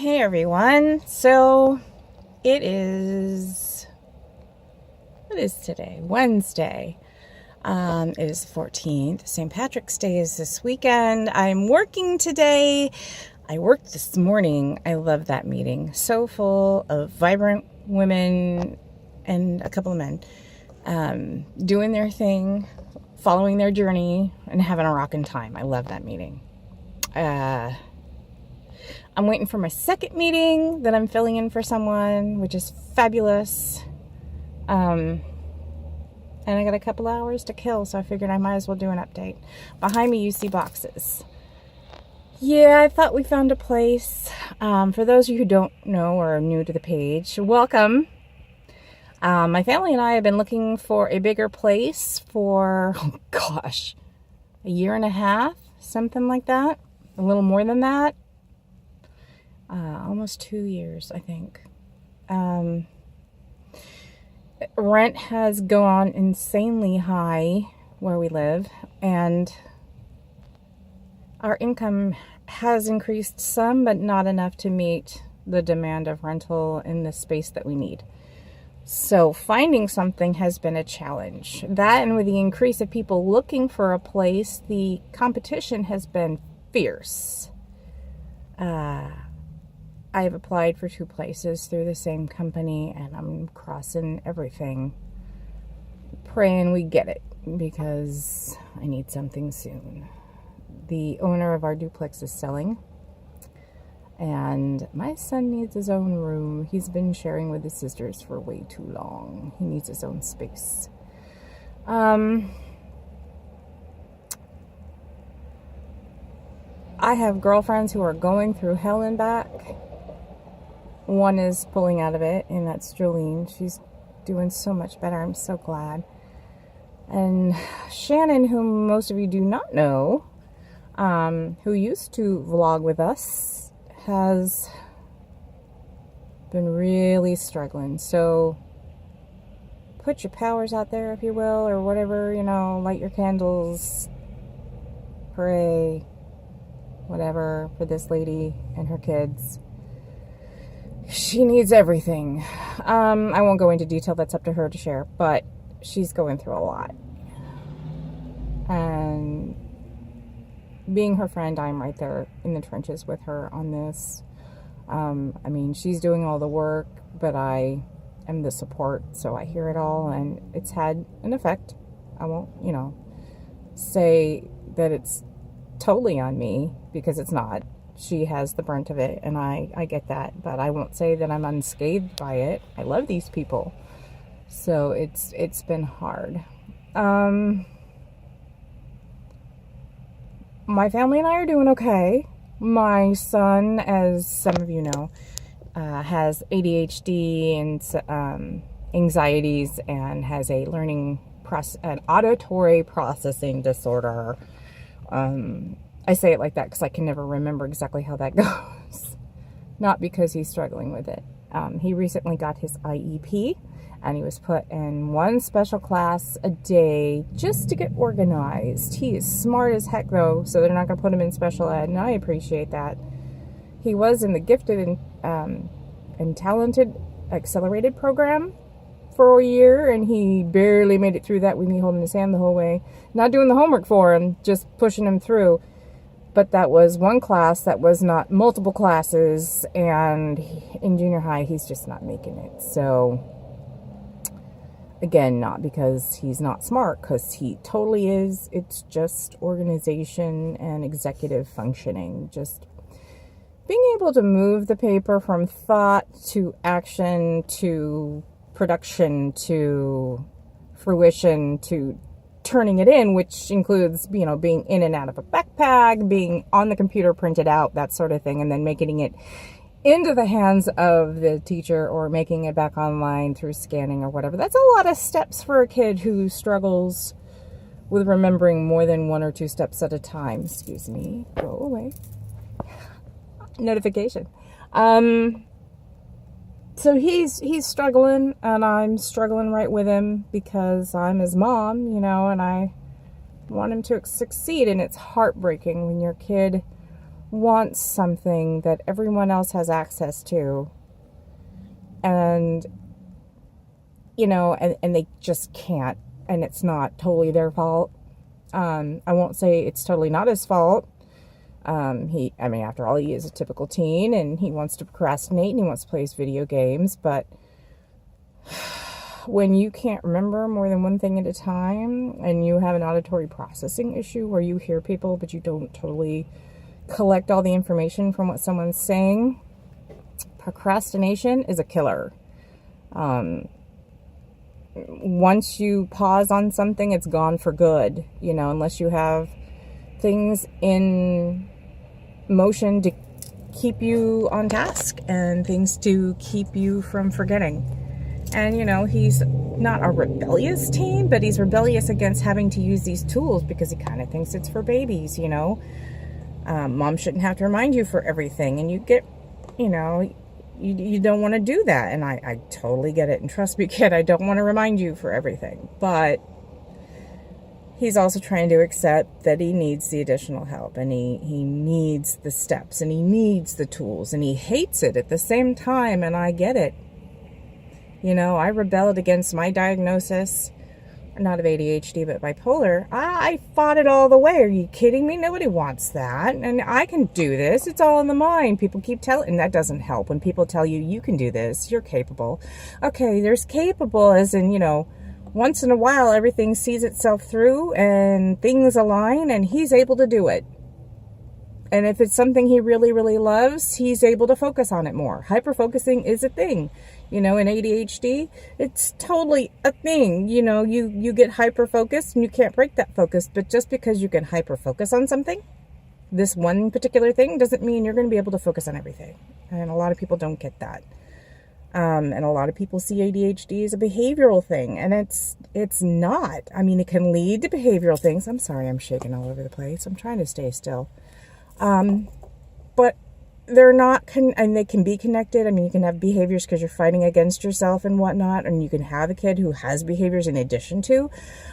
Hey everyone, so it is, what is today? Wednesday. It is the 14th. St. Patrick's Day is this weekend. I'm working today. I worked this morning. I love that meeting. So full of vibrant women and a couple of men doing their thing, following their journey, and having a rockin' time. I love that meeting. I'm waiting for my second meeting that I'm filling in for someone, which is fabulous. And I got a couple hours to kill, so I figured I might as well do an update. Behind me, you see boxes. Yeah, I thought we found a place. For those of you who don't know or are new to the page, welcome. My family and I have been looking for a bigger place for, oh gosh, a year and a half, something like that. A little more than that. Almost 2 years, I think. Rent has gone insanely high where we live, and our income has increased some, but not enough to meet the demand of rental in the space that we need. So finding something has been a challenge. That, and with the increase of people looking for a place, the competition has been fierce. I have applied for 2 places through the same company, and I'm crossing everything, praying we get it, because I need something soon. The owner of our duplex is selling, and my son needs his own room. He's been sharing with his sisters for way too long. He needs his own space. I have girlfriends who are going through hell and back. One is pulling out of it, and that's Jolene. She's doing so much better. I'm so glad. And Shannon, whom most of you do not know, who used to vlog with us, has been really struggling. So put your powers out there, if you will, or whatever, light your candles, pray, whatever, for this lady and her kids. She needs everything. I won't go into detail. That's up to her to share, but she's going through a lot. And being her friend, I'm right there in the trenches with her on this. She's doing all the work, but I am the support, so I hear it all, and it's had an effect. I won't, say that it's totally on me, because it's not. She has the brunt of it, and I get that, but I won't say that I'm unscathed by it. I love these people, so it's been hard. My family and I are doing okay. My son, as some of you know, has ADHD and anxieties, and has a an auditory processing disorder. I say it like that because I can never remember exactly how that goes. Not because he's struggling with it. He recently got his IEP, and he was put in 1 special class a day just to get organized. He is smart as heck, though, so they're not going to put him in special ed, and I appreciate that. He was in the gifted and talented accelerated program for a year, and he barely made it through that with me holding his hand the whole way. Not doing the homework for him, just pushing him through. But that was 1 class, that was not multiple classes, and in junior high, he's just not making it. So, again, not because he's not smart, because he totally is. It's just organization and executive functioning. Just being able to move the paper from thought to action to production to fruition to turning it in, which includes, being in and out of a backpack, being on the computer, printed out, that sort of thing, and then making it into the hands of the teacher, or making it back online through scanning or whatever. That's a lot of steps for a kid who struggles with remembering more than 1 or 2 steps at a time. Excuse me. Go away. Notification. So he's struggling, and I'm struggling right with him, because I'm his mom, and I want him to succeed. And it's heartbreaking when your kid wants something that everyone else has access to, and and they just can't, and it's not totally their fault. I won't say it's totally not his fault. After all, he is a typical teen, and he wants to procrastinate, and he wants to play his video games, but when you can't remember more than one thing at a time, and you have an auditory processing issue where you hear people, but you don't totally collect all the information from what someone's saying, procrastination is a killer. Once you pause on something, it's gone for good, unless you have things in motion to keep you on task and things to keep you from forgetting. And, he's not a rebellious teen, but he's rebellious against having to use these tools because he kind of thinks it's for babies, Mom shouldn't have to remind you for everything. And you get, you don't want to do that. And I totally get it. And trust me, kid, I don't want to remind you for everything. But he's also trying to accept that he needs the additional help, and he needs the steps, and he needs the tools, and he hates it at the same time, and I get it. I rebelled against my diagnosis, not of ADHD, but bipolar. I fought it all the way. Are you kidding me? Nobody wants that. And I can do this. It's all in the mind. People keep telling, and that doesn't help. When people tell you, you can do this, you're capable. Okay, there's capable as in, once in a while, everything sees itself through and things align and he's able to do it. And if it's something he really, really loves, he's able to focus on it more. Hyperfocusing is a thing. In ADHD, it's totally a thing. You get hyper-focused and you can't break that focus. But just because you can hyper-focus on something, this one particular thing, doesn't mean you're going to be able to focus on everything. And a lot of people don't get that. And a lot of people see ADHD as a behavioral thing, and it's not. It can lead to behavioral things. I'm sorry, I'm shaking all over the place. I'm trying to stay still. But they're not, and they can be connected. You can have behaviors because you're fighting against yourself and whatnot, and you can have a kid who has behaviors in addition to,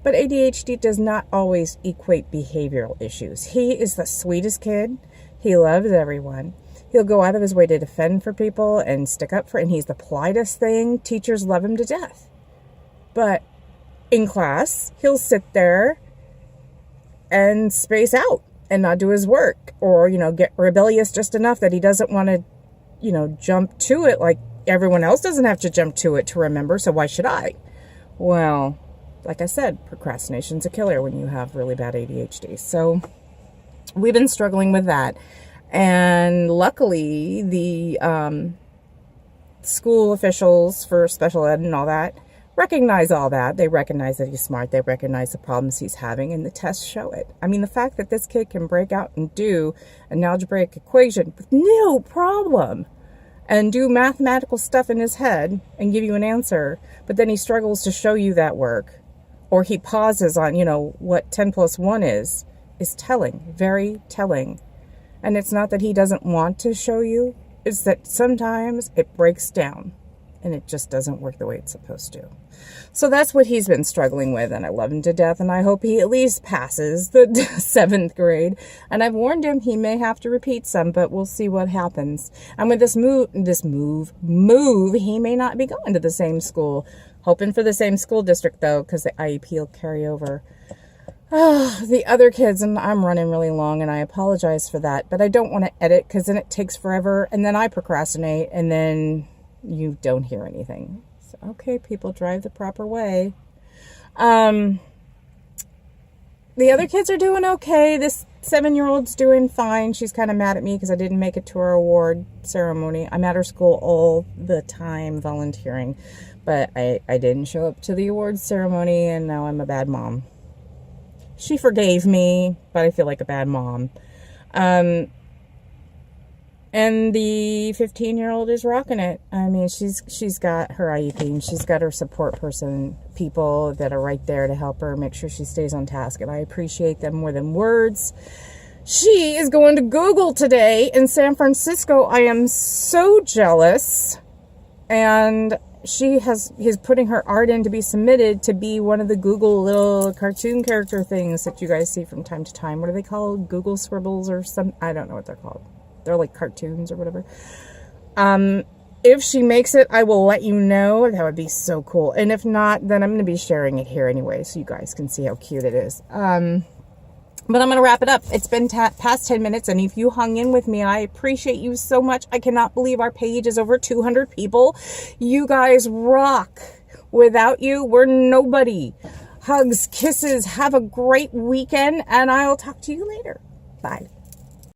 but ADHD does not always equate behavioral issues. He is the sweetest kid. He loves everyone. He'll go out of his way to defend for people and stick up for, and he's the politest thing. Teachers love him to death. But in class, he'll sit there and space out and not do his work, or, get rebellious just enough that he doesn't want to, jump to it like everyone else doesn't have to jump to it to remember, so why should I? Well, like I said, procrastination's a killer when you have really bad ADHD. So we've been struggling with that. And luckily, the school officials for special ed and all that recognize all that. They recognize that he's smart. They recognize the problems he's having, and the tests show it. The fact that this kid can break out and do an algebraic equation with no problem and do mathematical stuff in his head and give you an answer, but then he struggles to show you that work, or he pauses on, what 10 plus 1 is telling, very telling. And it's not that he doesn't want to show you, it's that sometimes it breaks down and it just doesn't work the way it's supposed to. So that's what he's been struggling with, and I love him to death, and I hope he at least passes the 7th grade. And I've warned him he may have to repeat some, but we'll see what happens. And with this move, he may not be going to the same school. Hoping for the same school district, though, because the IEP will carry over. The other kids, and I'm running really long, and I apologize for that, but I don't want to edit because then it takes forever, and then I procrastinate, and then you don't hear anything. So, okay, people, drive the proper way. The other kids are doing okay. This 7-year-old's doing fine. She's kind of mad at me because I didn't make it to her award ceremony. I'm at her school all the time volunteering, but I didn't show up to the awards ceremony, and now I'm a bad mom. She forgave me, but I feel like a bad mom. And the 15-year-old is rocking it. She's got her IEP, and she's got her support person, people that are right there to help her make sure she stays on task, and I appreciate them more than words. She is going to Google today in San Francisco. I am so jealous, and he's putting her art in to be submitted to be one of the Google little cartoon character things that you guys see from time to time. What are they called? Google Scribbles or some, I don't know what they're called. They're like cartoons or whatever. If she makes it, I will let you know. That would be so cool. And if not, then I'm going to be sharing it here anyway, so you guys can see how cute it is. But I'm going to wrap it up. It's been past 10 minutes, and if you hung in with me, I appreciate you so much. I cannot believe our page is over 200 people. You guys rock. Without you, we're nobody. Hugs, kisses, have a great weekend, and I'll talk to you later. Bye.